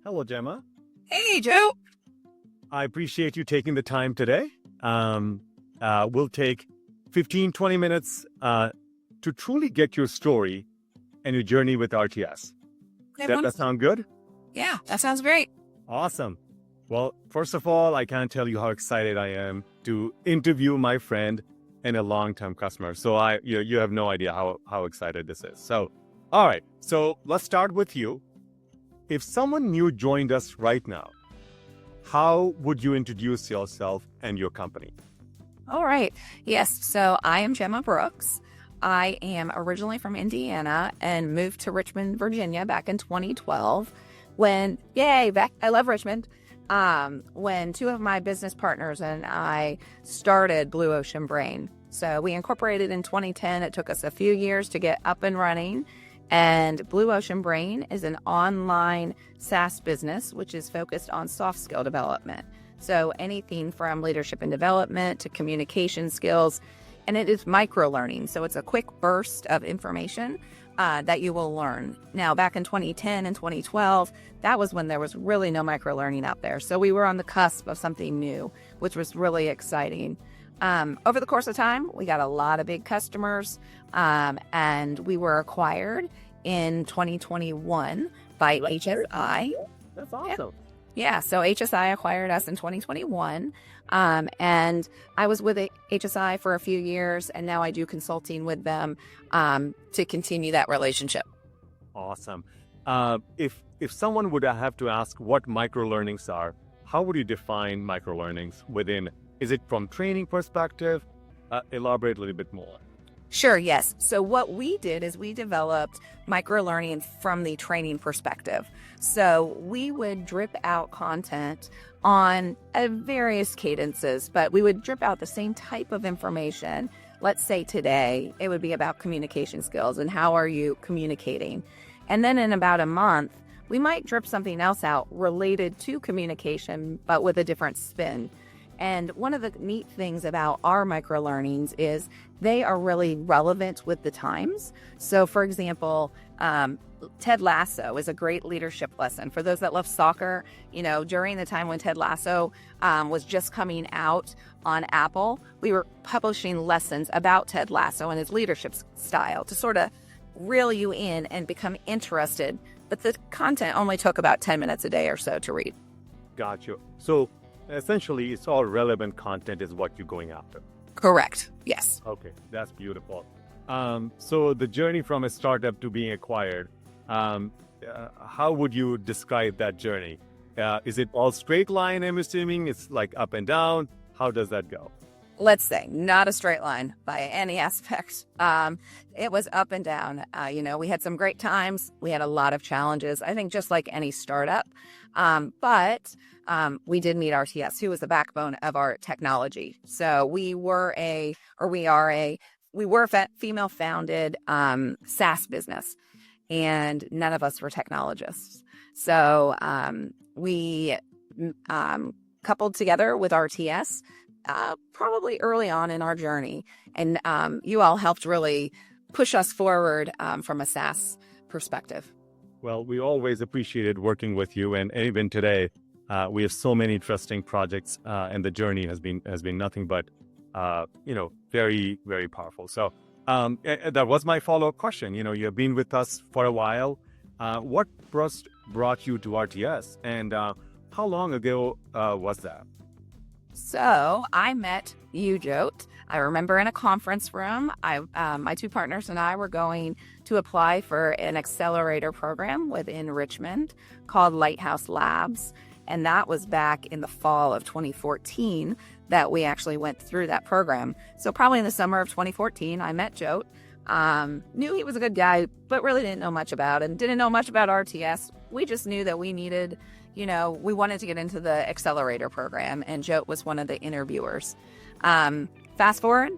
Hello, Gemma. Hey, Joe. I appreciate you taking the time today. We'll take 15, 20 minutes to truly get your story and your journey with RTS. Okay, That sound good? Yeah, that sounds great. Awesome. Well, first of all, I can't tell you how excited I am to interview my friend and a long-term customer. So you have no idea how excited this is. So, all right. So let's start with you. If someone new joined us right now, how would you introduce yourself and your company? All right. Yes. So I am Gemma Brooks. I am originally from Indiana and moved to Richmond, Virginia back in 2012 I love Richmond. When two of my business partners and I started Blue Ocean Brain. So we incorporated in 2010. It took us a few years to get up and running. And Blue Ocean Brain is an online SaaS business, which is focused on soft skill development. So anything from leadership and development to communication skills, and it is micro learning. So it's a quick burst of information that you will learn. Now, back in 2010 and 2012, that was when there was really no micro learning out there. So we were on the cusp of something new, which was really exciting. Over the course of time, we got a lot of big customers, and we were acquired in 2021 by HSI. That's awesome. Yeah, so HSI acquired us in 2021, and I was with HSI for a few years, and now I do consulting with them to continue that relationship. Awesome. If someone would have to ask what micro learnings are, how would you define micro learnings within? Is it from training perspective? Elaborate a little bit more. Sure, yes. So what we did is we developed microlearning from the training perspective. So we would drip out content on various cadences, but we would drip out the same type of information. Let's say today, it would be about communication skills and how are you communicating? And then in about a month, we might drip something else out related to communication, but with a different spin. And one of the neat things about our microlearnings is they are really relevant with the times. So, for example, Ted Lasso is a great leadership lesson. For those that love soccer, during the time when Ted Lasso was just coming out on Apple, we were publishing lessons about Ted Lasso and his leadership style to sort of reel you in and become interested. But the content only took about 10 minutes a day or so to read. Gotcha. So essentially, it's all relevant content is what you're going after. Correct. Yes. Okay, that's beautiful. So the journey from a startup to being acquired, how would you describe that journey? Is it all straight line, I'm assuming? It's like up and down? How does that go? Let's say not a straight line by any aspect. It was up and down. We had some great times. We had a lot of challenges, I think, just like any startup. But we did meet RTS, who was the backbone of our technology. So we are a female founded SaaS business, and none of us were technologists. So we coupled together with RTS probably early on in our journey. And you all helped really push us forward from a SaaS perspective. Well, we always appreciated working with you, and even today, we have so many interesting projects, and the journey has been nothing but, very, very powerful. So that was my follow-up question. You have been with us for a while. What first brought you to RTS, and how long ago was that? So I met you, Jote. I remember in a conference room, my two partners and I were going to apply for an accelerator program within Richmond called RTS Labs. And that was back in the fall of 2014 that we actually went through that program. So probably in the summer of 2014, I met Jote. Knew he was a good guy, but really didn't know much about it and didn't know much about RTS. We just knew that we needed, we wanted to get into the accelerator program, and Jote was one of the interviewers. Fast forward,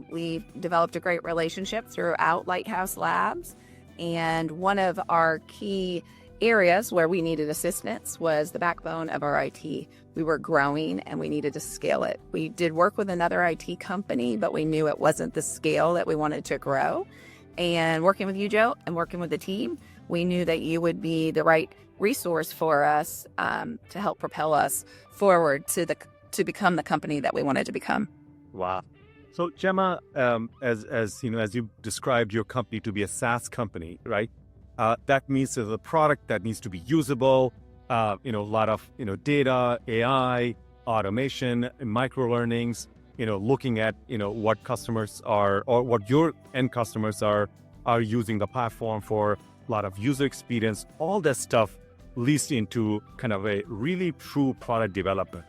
we developed a great relationship throughout RTS Labs, and one of our key areas where we needed assistance was the backbone of our IT. We were growing and we needed to scale it. We did work with another IT company, but we knew it wasn't the scale that we wanted to grow. And working with you, Joe, and working with the team, we knew that you would be the right resource for us to help propel us forward to become the company that we wanted to become. Wow. So Gemma, as you described your company to be a SaaS company, right? That means there's a product that needs to be usable. A lot of data, AI, automation, micro learnings. Looking at what customers are or what your end customers are using the platform for. A lot of user experience. All that stuff leads into kind of a really true product development.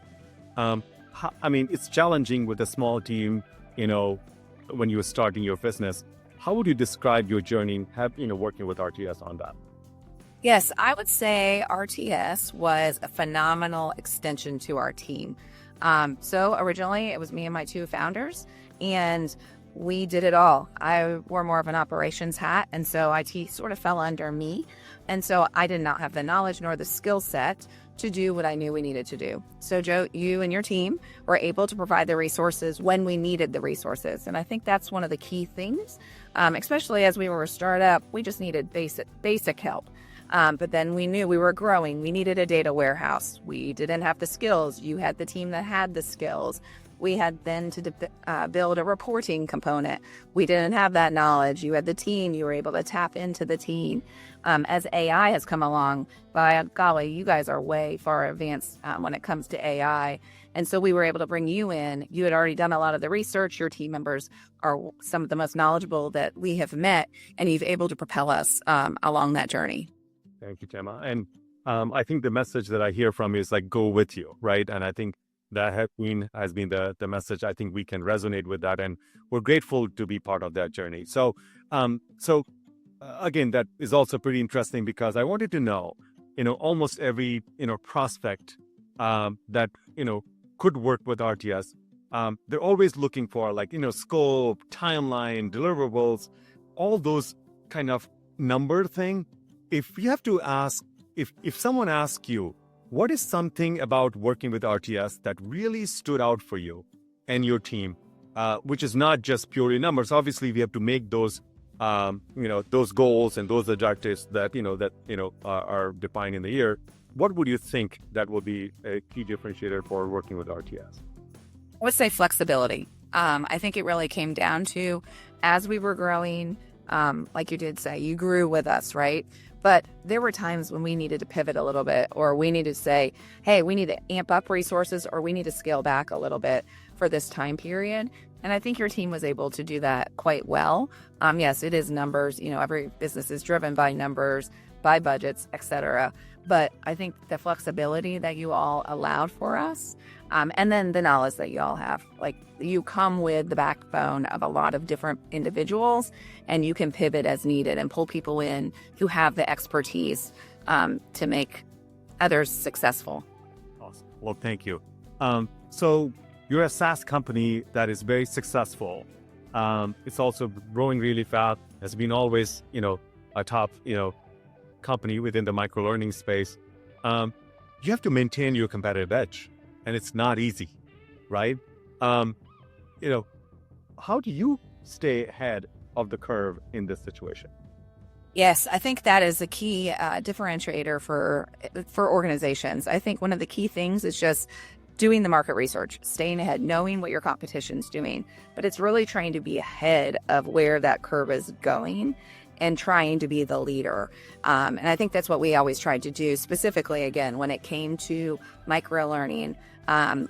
It's challenging with a small team. When you were starting your business, how would you describe your journey working with RTS on that? Yes, I would say RTS was a phenomenal extension to our team. So originally it was me and my two founders, and we did it all. I wore more of an operations hat, and so IT sort of fell under me. And so I did not have the knowledge nor the skill set to do what I knew we needed to do. So Joe, you and your team were able to provide the resources when we needed the resources. And I think that's one of the key things, especially as we were a startup, we just needed basic help. But then we knew we were growing. We needed a data warehouse. We didn't have the skills. You had the team that had the skills. We had then to build a reporting component. We didn't have that knowledge. You had the team. You were able to tap into the team. As AI has come along, by golly, you guys are way far advanced when it comes to AI. And so we were able to bring you in. You had already done a lot of the research. Your team members are some of the most knowledgeable that we have met, and you've able to propel us along that journey. Thank you, Gemma. And I think the message that I hear from you is like, go with you, right? And I think that has been the message. I think we can resonate with that, and we're grateful to be part of that journey. So again, that is also pretty interesting because I wanted to know, almost every prospect that could work with RTS, they're always looking for scope, timeline, deliverables, all those kind of number thing. If you have to ask, if someone asks you, what is something about working with RTS that really stood out for you and your team, which is not just purely numbers? Obviously, we have to make those, those goals and those objectives that are defined in the year. What would you think that will be a key differentiator for working with RTS? I would say flexibility. I think it really came down to, as we were growing, like you did say, you grew with us, right? But there were times when we needed to pivot a little bit, or we needed to say, hey, we need to amp up resources, or we need to scale back a little bit for this time period. And I think your team was able to do that quite well. Yes, it is numbers. Every business is driven by numbers, by budgets, etc. But I think the flexibility that you all allowed for us, and then the knowledge that you all have, like you come with the backbone of a lot of different individuals, and you can pivot as needed and pull people in who have the expertise to make others successful. Awesome. Well, thank you. So you're a SaaS company that is very successful. It's also growing really fast. Has been always, a top, company within the microlearning space. You have to maintain your competitive edge, and it's not easy, right? How do you stay ahead of the curve in this situation? Yes, I think that is a key differentiator for organizations. I think one of the key things is just doing the market research, staying ahead, knowing what your competition's doing. But it's really trying to be ahead of where that curve is going and trying to be the leader. And I think that's what we always tried to do, specifically, again, when it came to microlearning.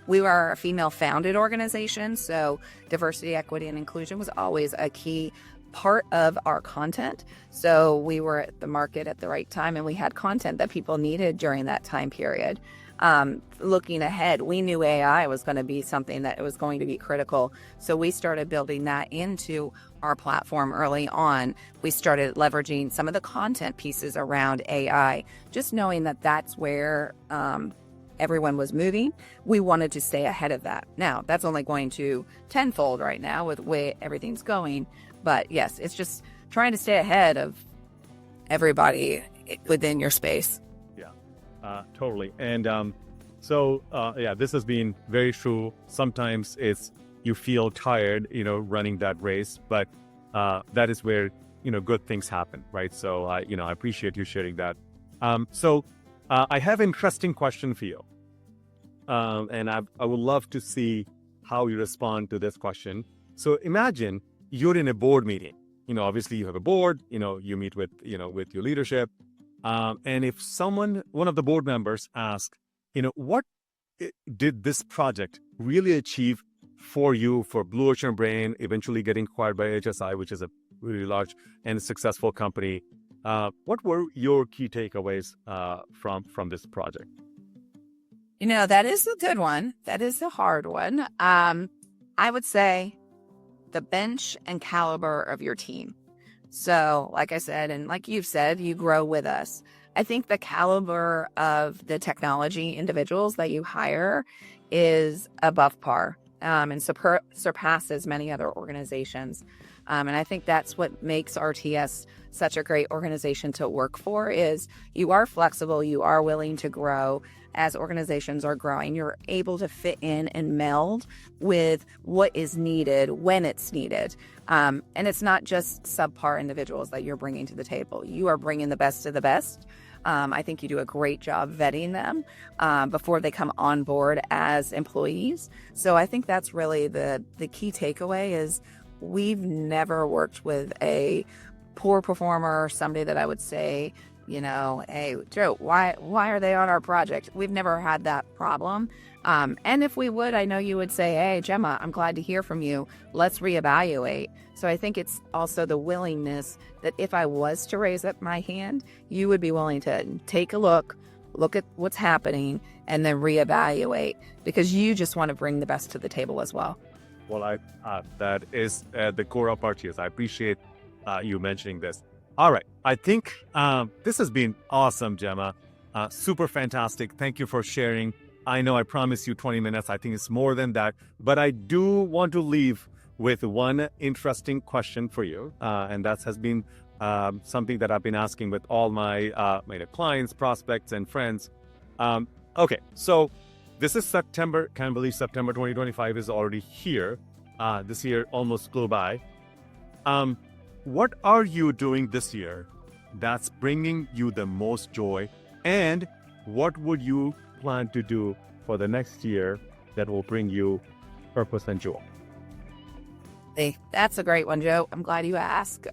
We were a female-founded organization, so diversity, equity, and inclusion was always a key part of our content. So we were at the market at the right time, and we had content that people needed during that time period. Looking ahead, we knew AI was going to be something that was going to be critical. So we started building that into our platform early on. We started leveraging some of the content pieces around AI, just knowing that that's where everyone was moving. We wanted to stay ahead of that. Now, that's only going to tenfold right now with the way everything's going. But yes, it's just trying to stay ahead of everybody within your space. Yeah, totally. And this has been very true. Sometimes you feel tired, running that race, but that is where good things happen, right? So, I appreciate you sharing that. I have an interesting question for you. And I would love to see how you respond to this question. So imagine you're in a board meeting. Obviously you have a board, you meet with your leadership. And if one of the board members asks, what did this project really achieve for you, for Blue Ocean Brain, eventually getting acquired by HSI, which is a really large and successful company. What were your key takeaways from this project? That is a good one. That is a hard one. I would say the bench and caliber of your team. So, like I said, and like you've said, you grow with us. I think the caliber of the technology individuals that you hire is above par, and surpasses many other organizations. And I think that's what makes RTS such a great organization to work for, is you are flexible, you are willing to grow. As organizations are growing, you're able to fit in and meld with what is needed when it's needed. And it's not just subpar individuals that you're bringing to the table. You are bringing the best of the best. I think you do a great job vetting them before they come on board as employees. So I think that's really the key takeaway is we've never worked with a poor performer, somebody that I would say, hey, Joe, why are they on our project? We've never had that problem. And if we would, I know you would say, hey, Gemma, I'm glad to hear from you. Let's reevaluate. So I think it's also the willingness that if I was to raise up my hand, you would be willing to take a look at what's happening, and then reevaluate, because you just want to bring the best to the table as well. Well, that is the core of RTS. I appreciate you mentioning this. All right. I think this has been awesome, Gemma. Super fantastic. Thank you for sharing. I know I promised you 20 minutes. I think it's more than that. But I do want to leave with one interesting question for you. And that has been something that I've been asking with all my clients, prospects, and friends. Okay. So this is September. Can't believe September 2025 is already here. This year almost flew by. What are you doing this year that's bringing you the most joy? And what would you plan to do for the next year that will bring you purpose and joy? Hey, that's a great one, Joe. I'm glad you asked.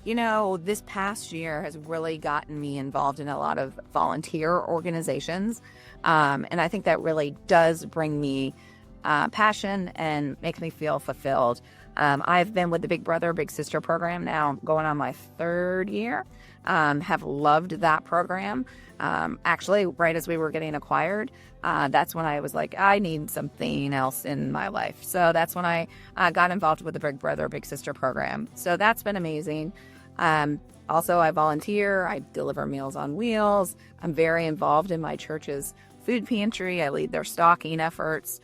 This past year has really gotten me involved in a lot of volunteer organizations. And I think that really does bring me passion and makes me feel fulfilled. I've been with the Big Brother, Big Sister program now going on my third year. Have loved that program. Actually, right as we were getting acquired, that's when I was like, I need something else in my life. So that's when I got involved with the Big Brother, Big Sister program. So that's been amazing. Also, I volunteer. I deliver Meals on Wheels. I'm very involved in my church's food pantry. I lead their stocking efforts.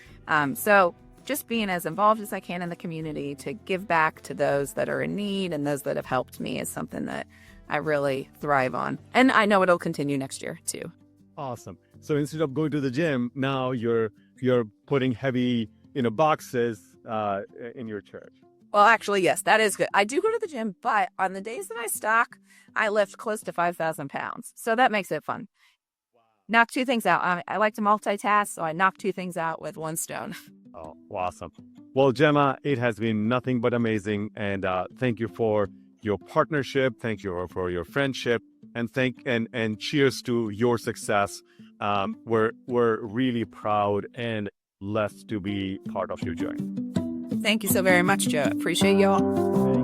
So just being as involved as I can in the community to give back to those that are in need and those that have helped me is something that I really thrive on. And I know it'll continue next year too. Awesome. So instead of going to the gym, now you're putting heavy, boxes in your church. Well, actually, yes, that is good. I do go to the gym, but on the days that I stock, I lift close to 5,000 pounds. So that makes it fun. Wow. Knock two things out. I like to multitask, so I knock two things out with one stone. Oh, awesome. Well, Gemma, it has been nothing but amazing. And thank you for your partnership. Thank you for your friendship. And cheers to your success. We're really proud and blessed to be part of your journey. Thank you so very much, Joe. Appreciate you all.